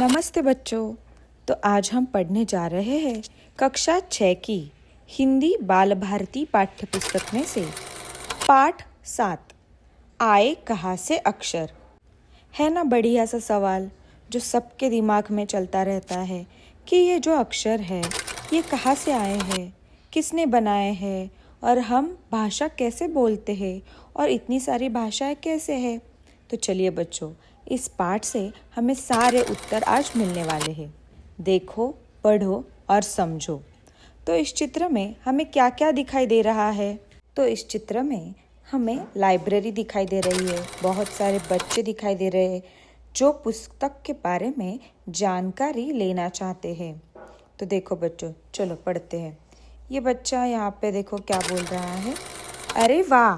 नमस्ते बच्चों। तो आज हम पढ़ने जा रहे हैं कक्षा 6 की हिंदी बाल भारती पाठ्य पुस्तक में से पाठ 7 आए कहाँ से अक्षर। है ना बढ़िया सा सवाल जो सबके दिमाग में चलता रहता है कि ये जो अक्षर है ये कहाँ से आए हैं, किसने बनाए हैं और हम भाषा कैसे बोलते हैं और इतनी सारी भाषाएं कैसे हैं। तो चलिए बच्चों, इस पाठ से हमें सारे उत्तर आज मिलने वाले हैं। देखो, पढ़ो और समझो। तो इस चित्र में हमें क्या क्या दिखाई दे रहा है? तो इस चित्र में हमें लाइब्रेरी दिखाई दे रही है। बहुत सारे बच्चे दिखाई दे रहे हैं जो पुस्तक के बारे में जानकारी लेना चाहते हैं। तो देखो बच्चों, चलो पढ़ते हैं। ये बच्चा यहाँ पे देखो क्या बोल रहा है। अरे वाह,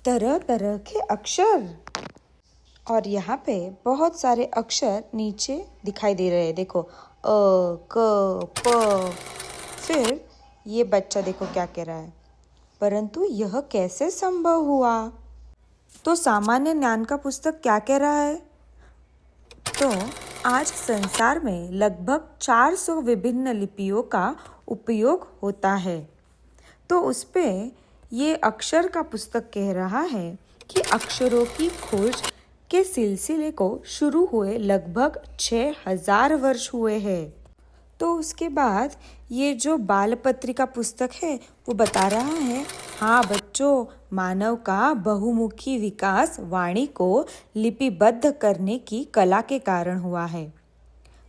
तरह तरह के अक्षर। और यहाँ पे बहुत सारे अक्षर नीचे दिखाई दे रहे हैं। देखो अ, क, प। फिर ये बच्चा देखो क्या कह रहा है, परंतु यह कैसे संभव हुआ। तो सामान्य ज्ञान का पुस्तक क्या कह रहा है? तो आज संसार में लगभग 400 विभिन्न लिपियों का उपयोग होता है। तो उस पे ये अक्षर का पुस्तक कह रहा है कि अक्षरों की खोज के सिलसिले को शुरू हुए लगभग 6000 वर्ष हुए हैं। तो उसके बाद ये जो बाल पत्रिका पुस्तक है वो बता रहा है, हाँ बच्चों, मानव का बहुमुखी विकास वाणी को लिपिबद्ध करने की कला के कारण हुआ है।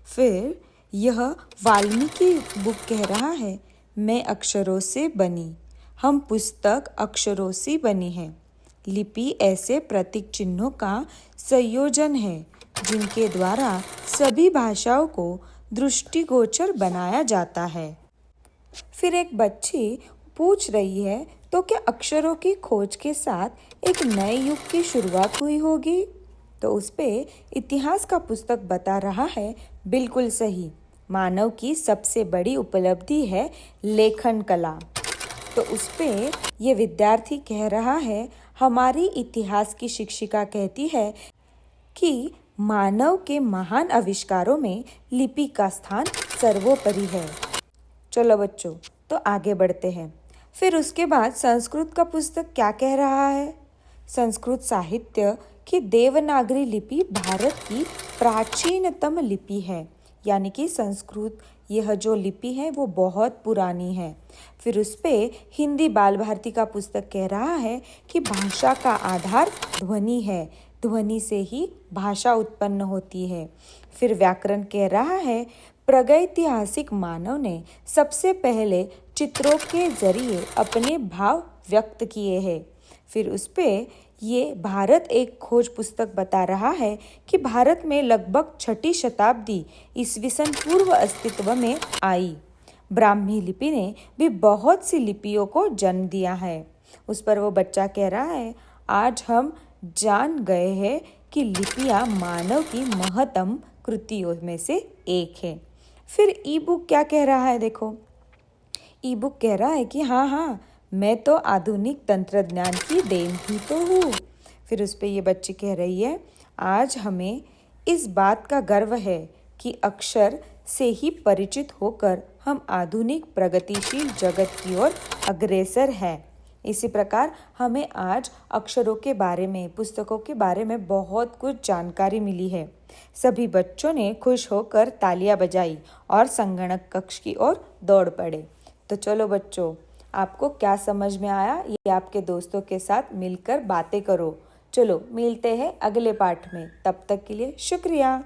फिर यह वाल्मीकि बुक कह रहा है, मैं अक्षरों से बनी, हम पुस्तक अक्षरों से बनी है। लिपि ऐसे प्रतीक चिन्हों का संयोजन है जिनके द्वारा सभी भाषाओं को दृष्टिगोचर बनाया जाता है। फिर एक बच्ची पूछ रही है, तो क्या अक्षरों की खोज के साथ एक नए युग की शुरुआत हुई होगी? तो उस पे इतिहास का पुस्तक बता रहा है, बिल्कुल सही, मानव की सबसे बड़ी उपलब्धि है लेखन कला। तो उस पे ये विद्यार्थी कह रहा है, हमारी इतिहास की शिक्षिका कहती है कि मानव के महान आविष्कारों में लिपि का स्थान सर्वोपरि है। चलो बच्चों, तो आगे बढ़ते हैं। फिर उसके बाद संस्कृत का पुस्तक क्या कह रहा है? संस्कृत साहित्य की देवनागरी लिपि भारत की प्राचीनतम लिपि है, यानी कि संस्कृत यह जो लिपि है वो बहुत पुरानी है। फिर उस पे हिंदी बाल भारती का पुस्तक कह रहा है कि भाषा का आधार ध्वनि है, ध्वनि से ही भाषा उत्पन्न होती है। फिर व्याकरण कह रहा है, प्रागैतिहासिक मानव ने सबसे पहले चित्रों के जरिए अपने भाव व्यक्त किए हैं। फिर उस पे ये भारत एक खोज पुस्तक बता रहा है कि भारत में लगभग 6ठी शताब्दी ईस्वीसन पूर्व अस्तित्व में आई। ब्राह्मी लिपि ने भी बहुत सी लिपियों को जन्म दिया है। उस पर वो बच्चा कह रहा है, आज हम जान गए हैं कि लिपियां मानव की महत्तम कृतियों में से एक है। फिर ई बुक क्या कह रहा है? देखो, ई बुक कह रहा है कि हाँ, मैं तो आधुनिक तंत्रज्ञान की देन ही तो हूँ। फिर उस पे ये बच्ची कह रही है, आज हमें इस बात का गर्व है कि अक्षर से ही परिचित होकर हम आधुनिक प्रगतिशील जगत की ओर अग्रसर हैं। इसी प्रकार हमें आज अक्षरों के बारे में, पुस्तकों के बारे में बहुत कुछ जानकारी मिली है। सभी बच्चों ने खुश होकर तालियां बजाई और संगणक कक्ष की ओर दौड़ पड़े। तो चलो बच्चों, आपको क्या समझ में आया ये आपके दोस्तों के साथ मिलकर बातें करो। चलो मिलते हैं अगले पाठ में, तब तक के लिए शुक्रिया।